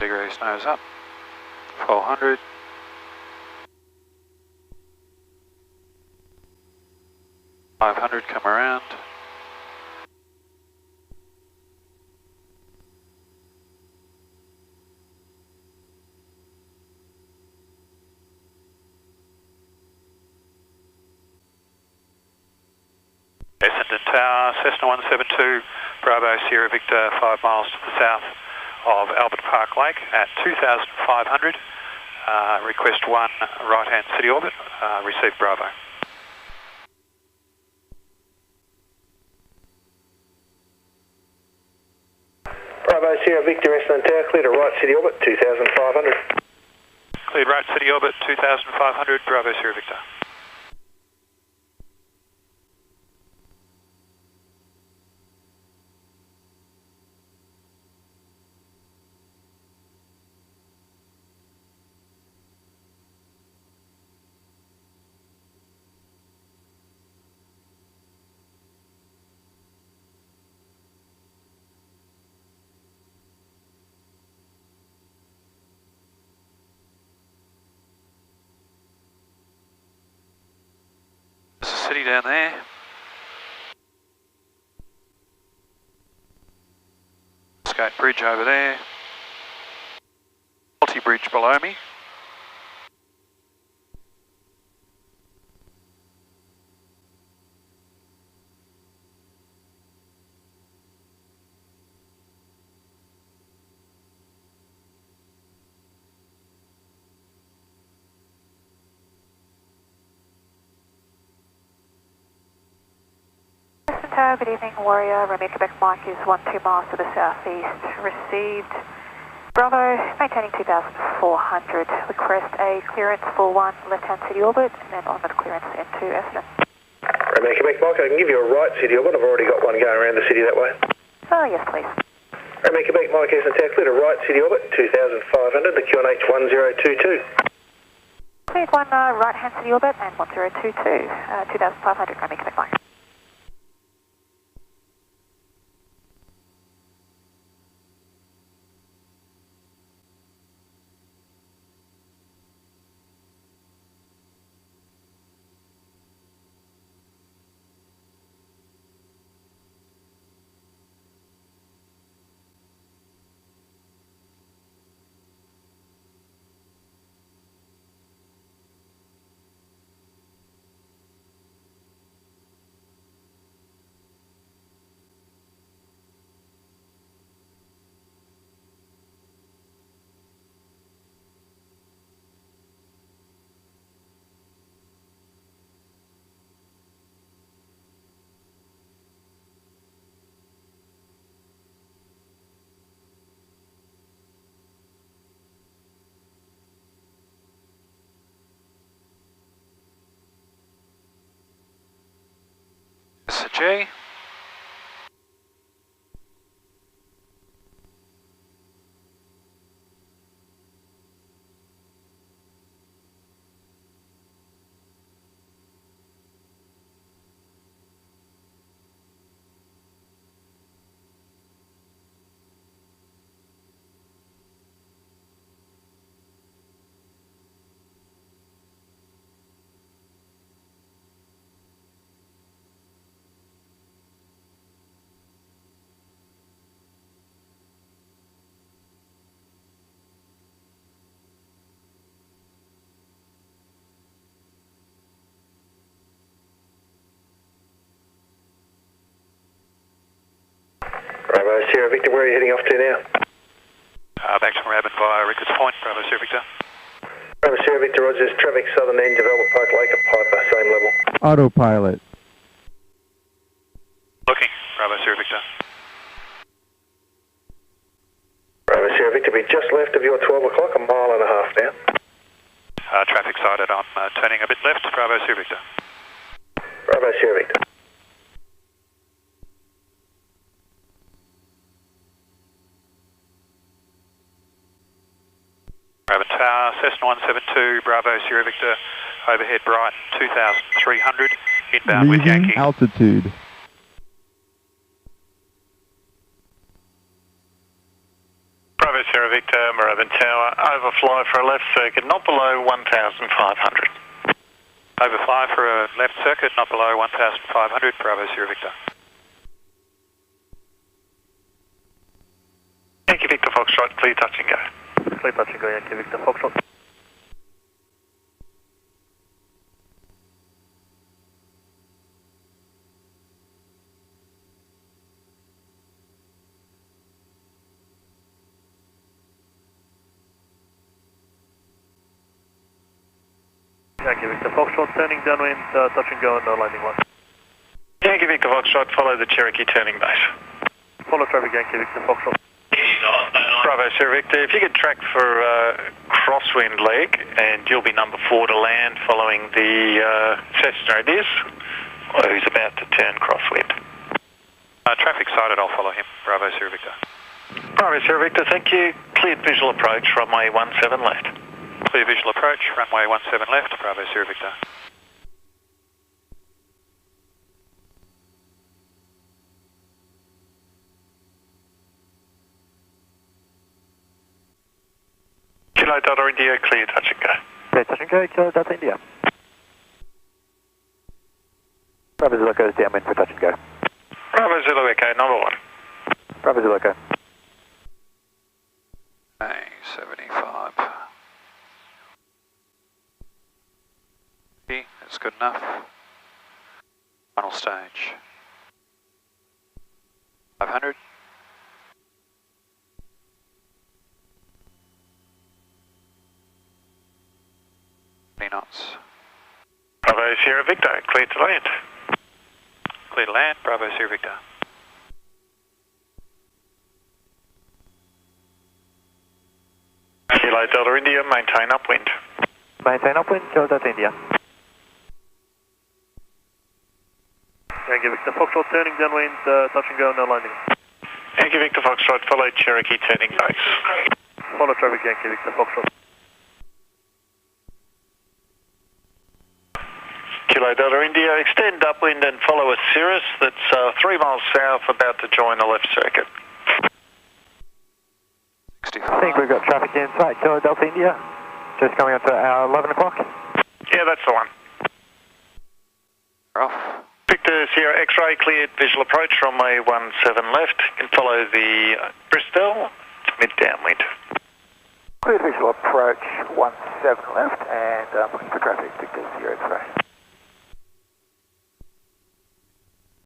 degrees nose up, 400. Come around. Essendon Tower, Cessna 172, Bravo Sierra Victor, 5 miles to the south of Albert Park Lake at 2,500. Request 1, right-hand city orbit, receive Bravo. Bravo Sierra Victor, Essendon Tower, clear to right city orbit, 2,500. Cleared right city orbit, 2,500, Bravo Sierra Victor. There's a city down there. Skate bridge over there. Multi-bridge below me. Tower, good evening, Warrior, Romeo Quebec Mike is 12 miles to the southeast. Received. Bravo, maintaining 2,400. Request a clearance for 1 left-hand city orbit and then onward clearance into Essendon. Romeo Quebec Mike, I can give you a right city orbit. I've already got one going around the city that way. Oh, yes, please. Romeo Quebec Mike, Essendon Tower, clear to right city orbit, 2,500, the QNH 1022. Cleared 1 right-hand city orbit and 1022, 2,500, Romeo Quebec Mike. This is a G. Bravo Sierra Victor, where are you heading off to now? Back to Melbourne via Rickards Point, Bravo Sierra Victor. Bravo Sierra Victor, Rogers, traffic southern end of Albert Park Lake at Piper, same level. Autopilot. Looking, Bravo Sierra Victor. Bravo Sierra Victor, be just left of your 12 o'clock, a mile and a half now. Traffic sighted, I'm turning a bit left, Bravo Sierra Victor. Bravo Sierra Victor. Bravo Tower, Cessna 172, Bravo Sierra Victor, overhead Brighton 2,300, inbound with Leaving Yankee. altitude. Bravo Sierra Victor. Victor, Moorabbin Tower, overfly for a left circuit, not below 1,500. Overfly for a left circuit, not below 1,500, Bravo Sierra Victor. Yankee Victor Foxtrot, clear touch and go. Clear touch and go, Yankee Victor Foxtrot. Yankee Victor Foxtrot, turning downwind, touch and go and no landing line. Yankee Victor Foxtrot, follow the Cherokee turning base. Follow traffic, Yankee Victor Foxtrot. Bravo Sierra Victor, if you could track for crosswind leg, and you'll be number 4 to land following the Cessna it is, who's about to turn crosswind. Traffic sighted, I'll follow him, Bravo Sierra Victor. Bravo Sierra Victor, thank you. Cleared visual approach, runway 17 left. Clear visual approach, runway 17 left, Bravo Sierra Victor. Kilo Delta India, clear touch and go. Clear touch and go, Kilo Delta India. Bravo Zulu Echo is downwind for touch and go. Bravo Zulu Echo, number 1. Bravo Zulu Echo. Okay, 75. That's good enough. Final stage. 500. 20 knots. Bravo Sierra Victor, clear to land. Clear to land, Bravo Sierra Victor. Kilo Delta India, maintain upwind. Maintain upwind, Kilo Delta India. Yankee Victor Foxtrot, turning downwind, touch and go, no landing. Yankee Victor Foxtrot, follow Cherokee turning base. Follow traffic, Yankee Victor Foxtrot. Kilo Delta India, extend upwind and follow a Cirrus that's 3 miles south, about to join the left circuit. 65. I think we've got traffic in sight, Kilo Delta India. Just coming up to our 11 o'clock. Yeah, that's the one. We're off. Victor Sierra X-ray, cleared visual approach, runway 17 left. Can follow the Bristol, mid downwind. Clear visual approach, 17 left, and looking for traffic, Victor Sierra X-ray.